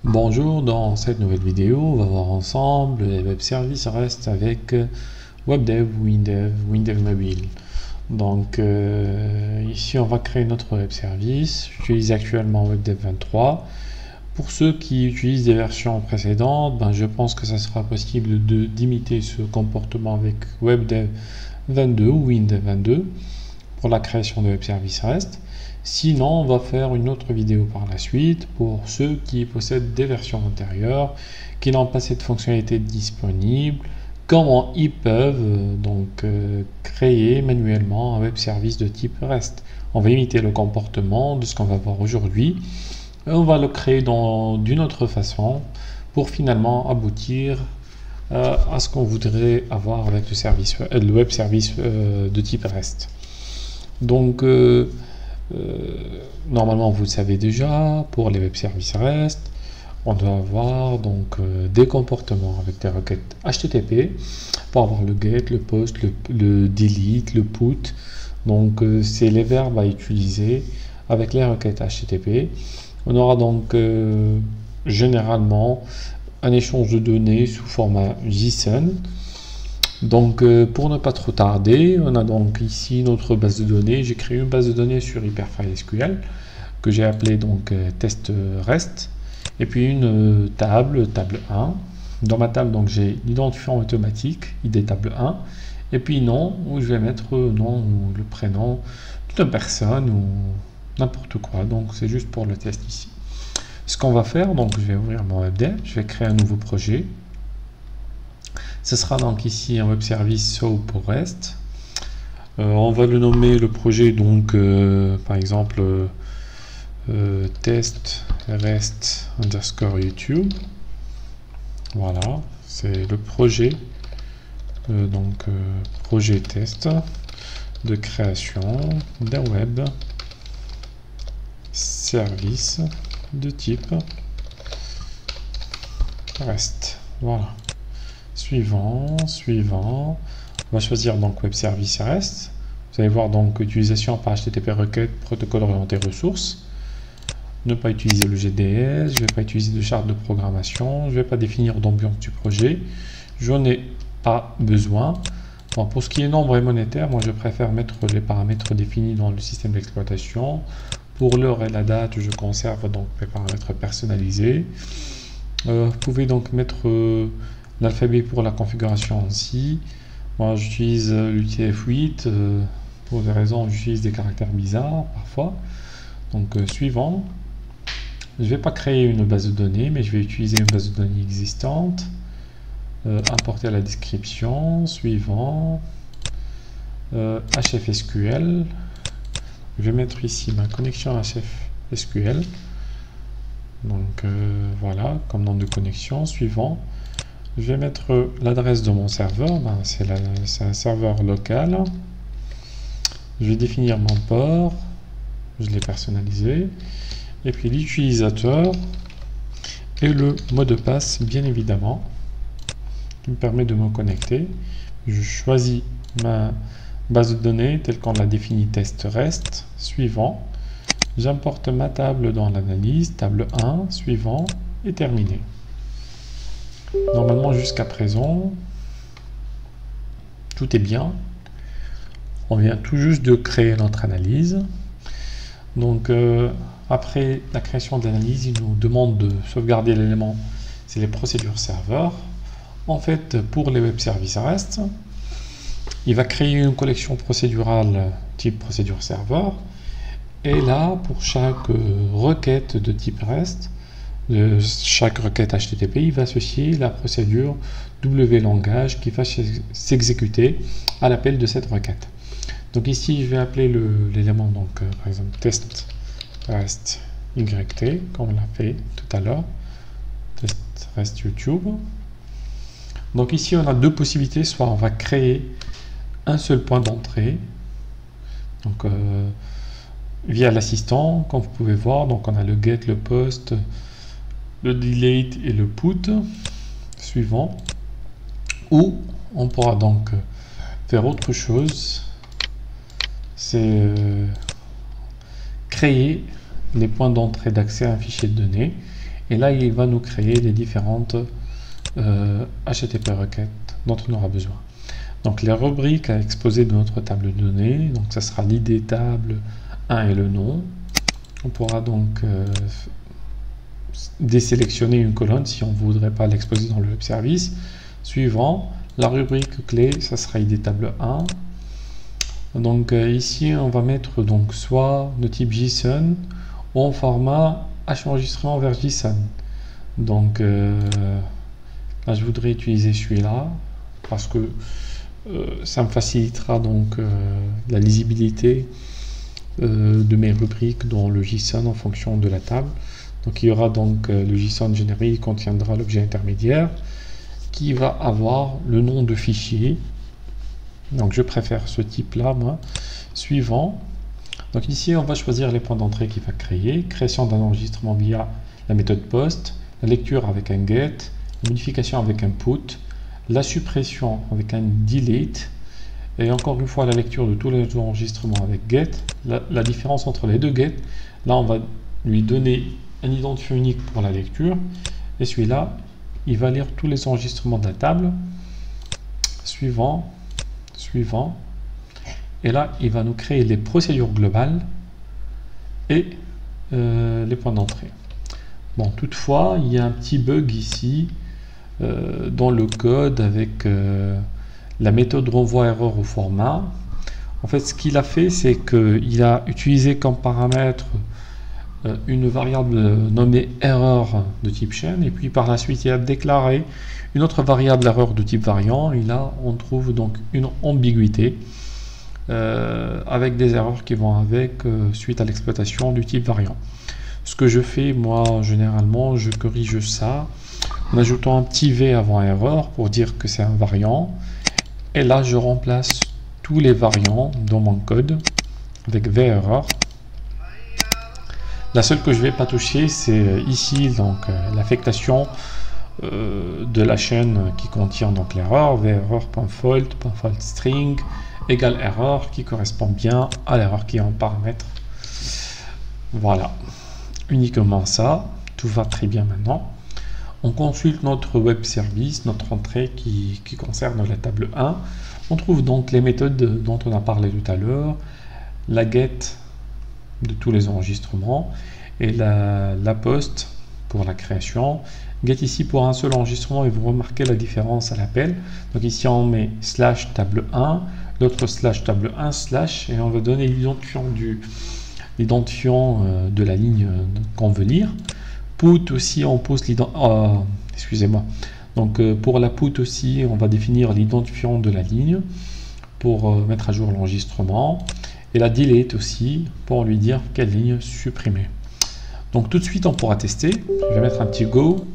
Bonjour, dans cette nouvelle vidéo, on va voir ensemble les web services REST avec WebDev, WinDev Mobile. Donc ici on va créer notre web service. J'utilise actuellement WebDev 23. Pour ceux qui utilisent des versions précédentes, je pense que ça sera possible d'imiter ce comportement avec WebDev 22 ou WinDev 22 pour la création de web services REST. Sinon, on va faire une autre vidéo par la suite pour ceux qui possèdent des versions antérieures, qui n'ont pas cette fonctionnalité disponible, comment ils peuvent créer manuellement un web service de type REST. On va imiter le comportement de ce qu'on va voir aujourd'hui et on va le créer d'une autre façon pour finalement aboutir à ce qu'on voudrait avoir avec le web service de type REST. Donc, normalement, vous le savez déjà, pour les web services REST, on doit avoir des comportements avec des requêtes HTTP pour avoir le get, le post, le delete, le put. Donc, c'est les verbes à utiliser avec les requêtes HTTP. On aura donc généralement un échange de données sous format JSON. Donc pour ne pas trop tarder, on a donc ici notre base de données. J'ai créé une base de données sur Hyperfile SQL que j'ai appelée test REST et puis une table 1. Dans ma table j'ai l'identifiant automatique ID table 1 et puis nom où je vais mettre nom ou le prénom d'une personne ou n'importe quoi. Donc c'est juste pour le test ici. Ce qu'on va faire, je vais ouvrir mon WebDev, je vais créer un nouveau projet. Ce sera donc ici un web service SOAP pour REST. On va le nommer le projet par exemple test REST underscore YouTube. Voilà, c'est le projet projet test de création d'un web service de type REST. Voilà. Suivant. On va choisir web service REST. Vous allez voir utilisation par HTTP requête, protocole orienté ressources. Ne pas utiliser le GDS, je ne vais pas utiliser de charte de programmation, je ne vais pas définir d'ambiance du projet. Je n'en ai pas besoin. Bon, pour ce qui est nombre et monétaire, moi je préfère mettre les paramètres définis dans le système d'exploitation. Pour l'heure et la date, je conserve les paramètres personnalisés. Vous pouvez mettre l'alphabet pour la configuration ainsi. Moi j'utilise l'UTF-8 pour des raisons, j'utilise des caractères bizarres parfois. Suivant. Je ne vais pas créer une base de données, mais je vais utiliser une base de données existante. Importer la description. Suivant. HFSQL. Je vais mettre ici ma connexion HFSQL. Voilà, comme nom de connexion. Suivant. Je vais mettre l'adresse de mon serveur, c'est un serveur local. Je vais définir mon port, je l'ai personnalisé, et puis l'utilisateur et le mot de passe, bien évidemment, qui me permet de me connecter. Je choisis ma base de données telle qu'on l'a définie test REST. Suivant, j'importe ma table dans l'analyse, table 1, suivant, et terminé. Normalement, jusqu'à présent, tout est bien. On vient tout juste de créer notre analyse. Après la création de l'analyse, il nous demande de sauvegarder l'élément, c'est les procédures serveurs. En fait, pour les web services REST, il va créer une collection procédurale type procédure serveur. Et là, pour chaque requête de type REST, de chaque requête HTTP, il va associer la procédure wlangage qui va s'exécuter à l'appel de cette requête. Donc ici, je vais appeler l'élément, par exemple, test REST YT, comme on l'a fait tout à l'heure, test REST YouTube. Donc ici, on a deux possibilités, soit on va créer un seul point d'entrée, via l'assistant, comme vous pouvez voir, on a le get, le post, le delete et le put suivant, ou on pourra faire autre chose, c'est créer les points d'entrée d'accès à un fichier de données Et là, il va nous créer les différentes HTTP requêtes dont on aura besoin. Donc les rubriques à exposer de notre table de données, donc ça sera l'id table 1 et le nom. On pourra donc désélectionner une colonne si on ne voudrait pas l'exposer dans le web service. Suivant, la rubrique clé, ça sera id table 1. Donc ici, on va mettre donc soit de type JSON ou en format H-enregistrement vers JSON. Donc là, je voudrais utiliser celui-là parce que ça me facilitera donc la lisibilité de mes rubriques dans le JSON en fonction de la table. Donc il y aura donc le JSON généré, il contiendra l'objet intermédiaire qui va avoir le nom de fichier. Donc je préfère ce type là moi. Suivant, donc ici on va choisir les points d'entrée qu'il va créer, création d'un enregistrement via la méthode post, la lecture avec un get, la modification avec un put, la suppression avec un delete, et encore une fois la lecture de tous les enregistrements avec get. La différence entre les deux get, là on va lui donner un identifiant unique pour la lecture, et celui-là il va lire tous les enregistrements de la table. Suivant, et là il va nous créer les procédures globales et les points d'entrée. Bon, toutefois il y a un petit bug ici dans le code avec la méthode renvoi erreur au format. En fait, ce qu'il a fait, c'est qu'il a utilisé comme paramètre une variable nommée erreur de type chaîne, et puis par la suite il a déclaré une autre variable erreur de type variant, et là on trouve donc une ambiguïté avec des erreurs qui vont avec suite à l'exploitation du type variant. Ce que je fais moi généralement, je corrige ça en ajoutant un petit v avant erreur pour dire que c'est un variant, et là je remplace tous les variants dans mon code avec v erreur. La seule que je vais pas toucher, c'est ici donc l'affectation de la chaîne qui contient donc l'erreur, v-erreur.fault string égale erreur, qui correspond bien à l'erreur qui est en paramètre. Voilà, uniquement ça, tout va très bien maintenant. On consulte notre web service, notre entrée qui concerne la table 1. On trouve donc les méthodes dont on a parlé tout à l'heure, la get de tous les enregistrements et la post pour la création. Get ici pour un seul enregistrement, et vous remarquez la différence à l'appel. Donc ici on met slash table 1, l'autre slash table 1 slash, et on va donner l'identifiant de la ligne qu'on veut lire. Put aussi, on pose excusez-moi. Donc pour la put aussi, on va définir l'identifiant de la ligne pour mettre à jour l'enregistrement, et la delete aussi pour lui dire quelle ligne supprimer. Donc tout de suite on pourra tester. Je vais mettre un petit go.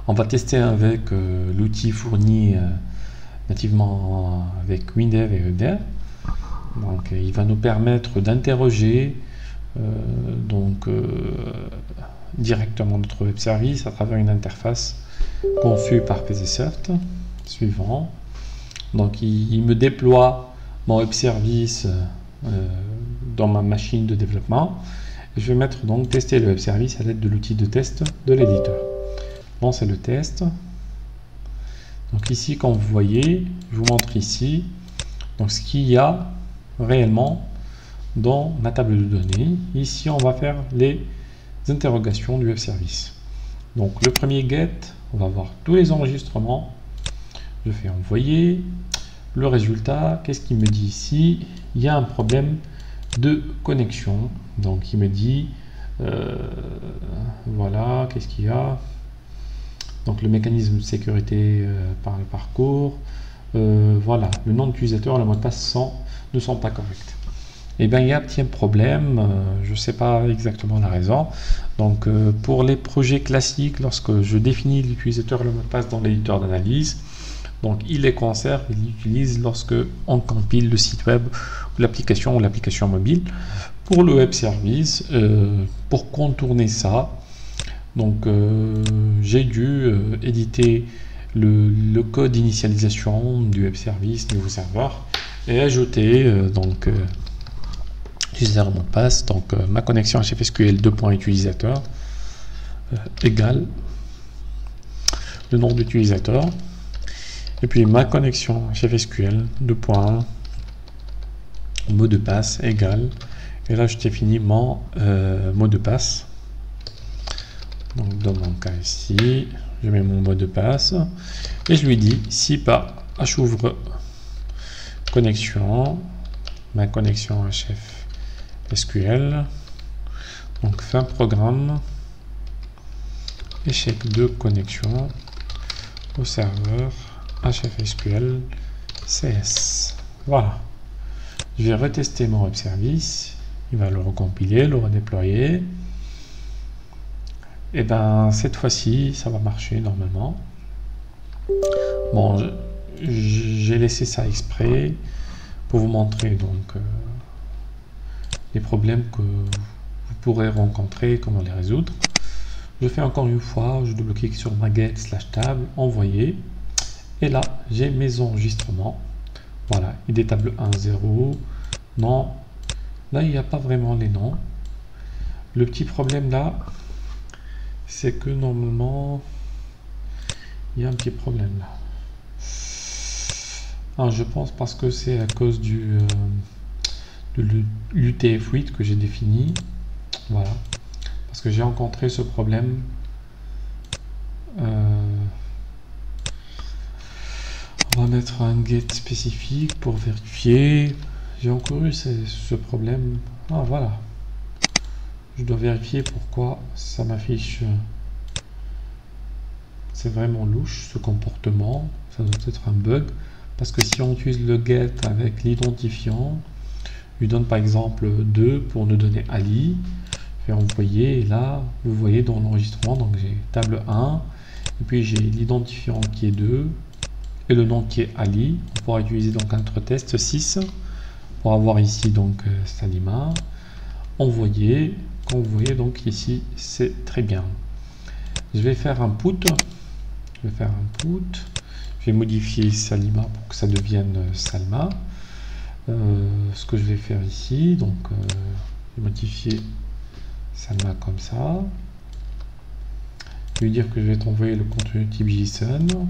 On va tester avec l'outil fourni nativement avec WinDev et EDEV. Donc il va nous permettre d'interroger directement notre web service à travers une interface conçue par PCSoft. Suivant. Donc il me déploie mon web service dans ma machine de développement. Je vais mettre donc tester le web service à l'aide de l'outil de test de l'éditeur. Lancer le test. Donc ici, comme vous voyez, je vous montre ici donc ce qu'il y a réellement dans ma table de données. Ici, on va faire les interrogations du web service. Donc le premier get, on va voir tous les enregistrements. Je fais envoyer. Le résultat, qu'est-ce qu'il me dit ici? Il y a un problème de connexion. Donc il me dit voilà, qu'est-ce qu'il y a? Donc le mécanisme de sécurité par le parcours, voilà, le nom d'utilisateur et le mot de passe ne sont pas corrects. Et bien il y a un petit problème, je ne sais pas exactement la raison. Donc pour les projets classiques, lorsque je définis l'utilisateur et le mot de passe dans l'éditeur d'analyse, donc il les conserve, il l'utilise lorsque on compile le site web ou l'application mobile. Pour le web service, pour contourner ça, donc j'ai dû éditer le code d'initialisation du web service niveau serveur et ajouter utilisateur mot de passe, donc ma connexion HFSQL 2.utilisateur. égale le nom d'utilisateur. Et puis ma connexion chef SQL, mot de passe égale. Et là, je définis mon mot de passe. Donc, dans mon cas ici, je mets mon mot de passe. Et je lui dis, si par ouvre connexion, ma connexion à chef SQL. Donc, fin programme, échec de connexion au serveur HFSQL CS. Voilà. Je vais retester mon web service. Il va le recompiler, le redéployer. Et ben cette fois-ci, ça va marcher normalement. Bon, j'ai laissé ça exprès pour vous montrer donc les problèmes que vous pourrez rencontrer, comment les résoudre. Je fais encore une fois, je double-clique sur ma get/table, envoyer. Et là, j'ai mes enregistrements. Voilà, ID table 1, 0. Non, là, il n'y a pas vraiment les noms. Le petit problème là, c'est que normalement, il y a un petit problème là. Ah, je pense parce que c'est à cause de l'UTF-8 que j'ai défini. Voilà. Parce que j'ai rencontré ce problème. On va mettre un get spécifique pour vérifier. J'ai encore eu ce problème. Ah voilà. Je dois vérifier pourquoi ça m'affiche. C'est vraiment louche ce comportement. Ça doit être un bug. Parce que si on utilise le get avec l'identifiant, lui donne par exemple 2 pour nous donner Ali. Je vais envoyer et là, vous voyez dans l'enregistrement, donc j'ai table 1 et puis j'ai l'identifiant qui est 2 et le nom qui est Ali. On pourra utiliser donc un autre test 6 pour avoir ici donc Salima. Envoyer, comme vous voyez donc ici, c'est très bien. Je vais faire un put. Je vais modifier Salima pour que ça devienne Salma. Ce que je vais faire ici, donc je vais modifier Salma comme ça. Je vais dire que je vais t'envoyer le contenu type JSON.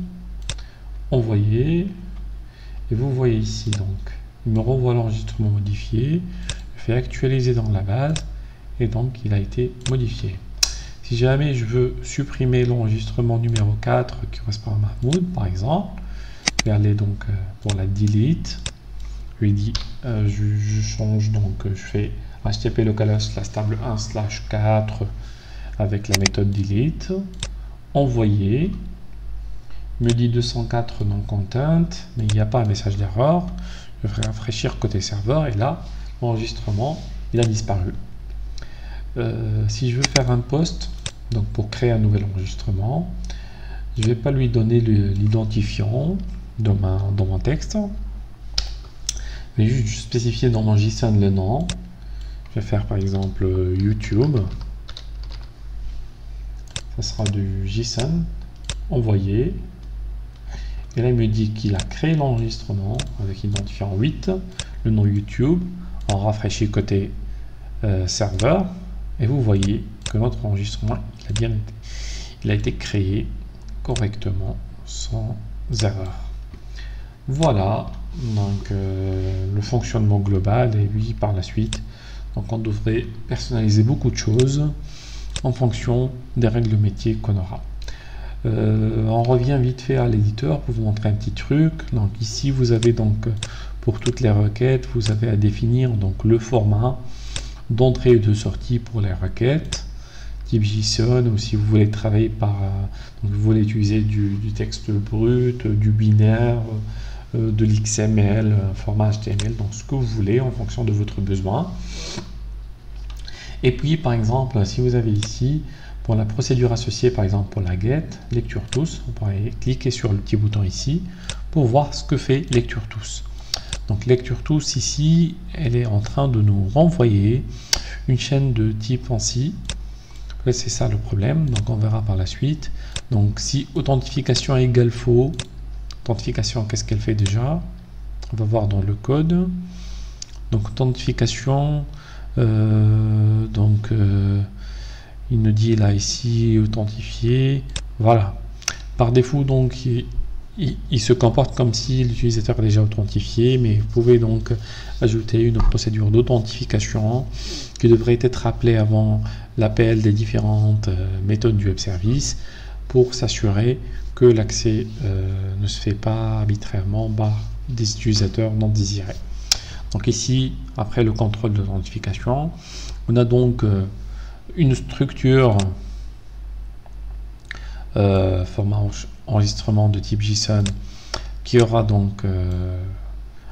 Envoyer. Et vous voyez ici donc, il me renvoie l'enregistrement modifié. Je fais actualiser dans la base et donc il a été modifié. Si jamais je veux supprimer l'enregistrement numéro 4 qui correspond à Mahmoud par exemple, je vais aller donc pour la delete. Je lui dis, je change donc, je fais http localhost/table1/4 avec la méthode delete. Envoyer. Me dit 204 non content, mais il n'y a pas un message d'erreur. Je vais rafraîchir côté serveur et là, l'enregistrement, il a disparu. Si je veux faire un post, donc pour créer un nouvel enregistrement, je ne vais pas lui donner l'identifiant dans mon texte, mais juste spécifier dans mon JSON le nom. Je vais faire par exemple YouTube. Ça sera du JSON. Envoyer. Et là, il me dit qu'il a créé l'enregistrement avec identifiant 8, le nom YouTube, en rafraîchi côté serveur. Et vous voyez que notre enregistrement, il a été créé correctement, sans erreur. Voilà, donc le fonctionnement global. Et oui, par la suite, donc on devrait personnaliser beaucoup de choses en fonction des règles métiers qu'on aura. On revient vite fait à l'éditeur pour vous montrer un petit truc. Donc ici vous avez donc pour toutes les requêtes, vous avez à définir donc le format d'entrée et de sortie pour les requêtes type JSON, ou si vous voulez travailler par donc vous voulez utiliser du texte brut, du binaire, de l'XML, format HTML, donc ce que vous voulez en fonction de votre besoin. Et puis par exemple si vous avez ici pour la procédure associée, par exemple pour la get, lecture tous, on pourrait cliquer sur le petit bouton ici pour voir ce que fait lecture tous. Donc lecture tous ici, elle est en train de nous renvoyer une chaîne de type ANSI. C'est ça le problème, donc on verra par la suite. Donc si authentification égale faux, authentification qu'est-ce qu'elle fait déjà? On va voir dans le code. Donc authentification, il nous dit là ici authentifié. Voilà. Par défaut, donc, il se comporte comme si l'utilisateur est déjà authentifié, mais vous pouvez donc ajouter une procédure d'authentification qui devrait être appelée avant l'appel des différentes méthodes du web service pour s'assurer que l'accès ne se fait pas arbitrairement par des utilisateurs non désirés. Donc ici, après le contrôle d'authentification, on a donc une structure format enregistrement de type JSON qui aura donc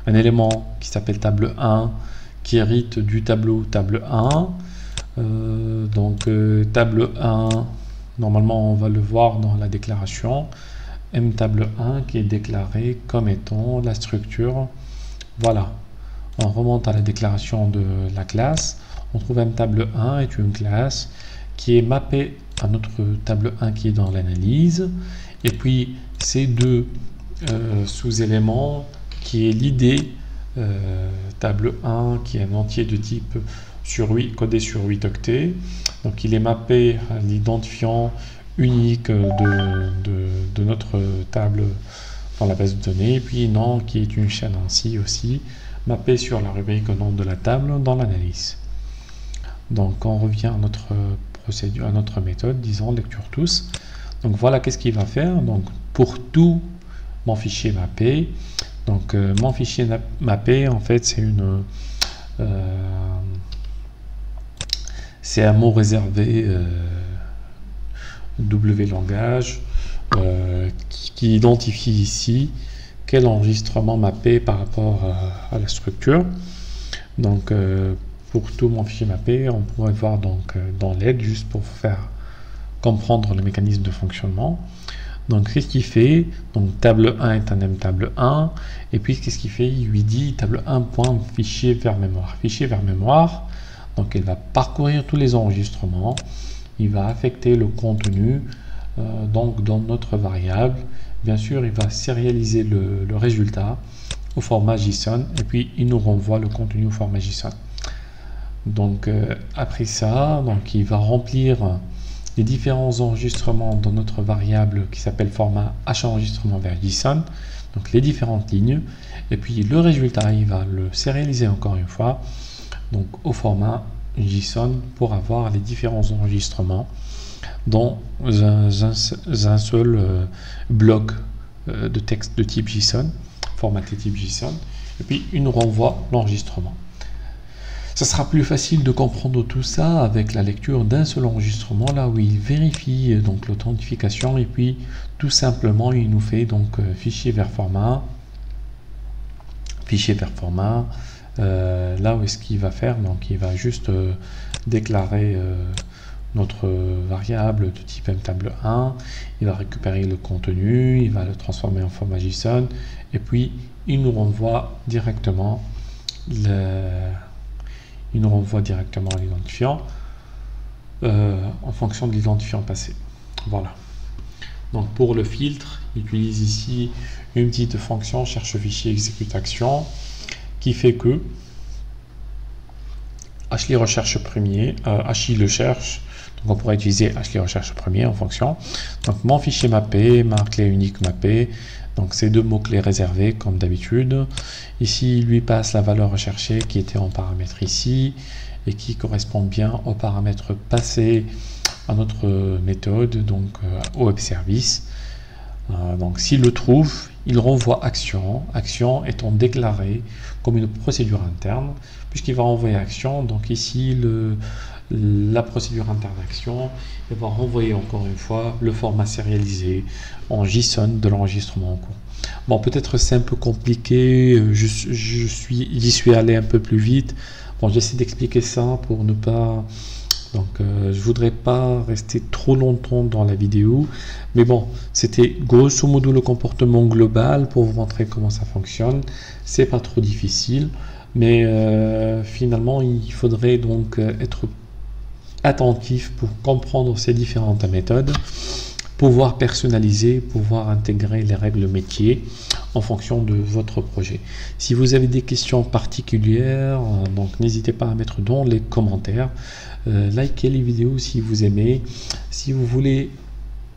un élément qui s'appelle table 1 qui hérite du tableau table 1. Table 1, normalement on va le voir dans la déclaration, mTable 1 qui est déclaré comme étant la structure. Voilà, on remonte à la déclaration de la classe, on trouve mTable 1 est une classe qui est mappée à notre table 1 qui est dans l'analyse, et puis ces deux sous-éléments qui est l'idée table 1 qui est un entier de type codé sur 8 octets, donc il est mappé à l'identifiant unique de notre table dans la base de données, et puis nom qui est une chaîne ainsi aussi mappée sur la rubrique au nom de la table dans l'analyse. Donc on revient à notre procédure, à notre méthode, disons lecture tous. Donc voilà qu'est-ce qu'il va faire. Donc pour tout mon fichier mappé, donc mon fichier mappé en fait c'est un mot réservé W langage qui identifie ici quel enregistrement mappé par rapport à la structure. Donc pour tout mon fichier mappé, on pourrait voir donc dans l'aide juste pour faire comprendre le mécanisme de fonctionnement. Donc qu'est-ce qu'il fait? Donc table 1 est un mTable 1, et puis qu'est-ce qu'il fait? Il lui dit table 1.fichier vers mémoire. Fichier vers mémoire, donc il va parcourir tous les enregistrements, il va affecter le contenu donc dans notre variable. Bien sûr, il va sérialiser le résultat au format JSON, et puis il nous renvoie le contenu au format JSON. Donc après ça, donc il va remplir les différents enregistrements dans notre variable qui s'appelle format HEnregistrement vers JSON, donc les différentes lignes, et puis le résultat il va le sérialiser encore une fois donc au format JSON pour avoir les différents enregistrements dans un seul bloc de texte de type JSON, formaté type JSON, et puis il nous renvoie l'enregistrement. Ça sera plus facile de comprendre tout ça avec la lecture d'un seul enregistrement, là où il vérifie donc l'authentification, et puis tout simplement il nous fait donc fichier vers format, là où est-ce qu'il va faire, donc il va juste déclarer notre variable de type mTable 1, il va récupérer le contenu, il va le transformer en format JSON, et puis il nous renvoie directement l'identifiant en fonction de l'identifiant passé. Voilà. Donc pour le filtre, il utilise ici une petite fonction cherche fichier exécute action qui fait que HLI recherche premier, HI le cherche, donc on pourrait utiliser HLI recherche premier en fonction. Donc mon fichier mappé, ma clé unique mappée, donc ces deux mots-clés réservés comme d'habitude. Ici, il lui passe la valeur recherchée qui était en paramètre ici et qui correspond bien au paramètre passé à notre méthode, donc au web service. Donc s'il le trouve, il renvoie action, action étant déclarée comme une procédure interne, puisqu'il va renvoyer action. Donc ici, la procédure interne action, elle va renvoyer encore une fois le format sérialisé en JSON de l'enregistrement en cours. Bon, peut-être c'est un peu compliqué, j'y suis allé un peu plus vite. Bon, j'essaie d'expliquer ça pour ne pas... Donc, je voudrais pas rester trop longtemps dans la vidéo, mais bon, c'était grosso modo le comportement global pour vous montrer comment ça fonctionne. C'est pas trop difficile, mais finalement, il faudrait donc être attentif pour comprendre ces différentes méthodes pouvoir personnaliser, pouvoir intégrer les règles métiers en fonction de votre projet. Si vous avez des questions particulières, donc n'hésitez pas à mettre dans les commentaires. Likez les vidéos si vous aimez. Si vous voulez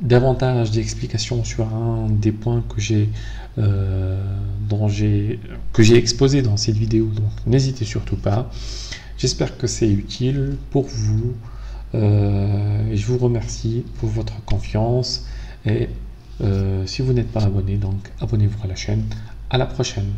davantage d'explications sur un des points que j'ai exposé dans cette vidéo, donc n'hésitez surtout pas. J'espère que c'est utile pour vous. Je vous remercie pour votre confiance et si vous n'êtes pas abonné, donc abonnez-vous à la chaîne. À la prochaine.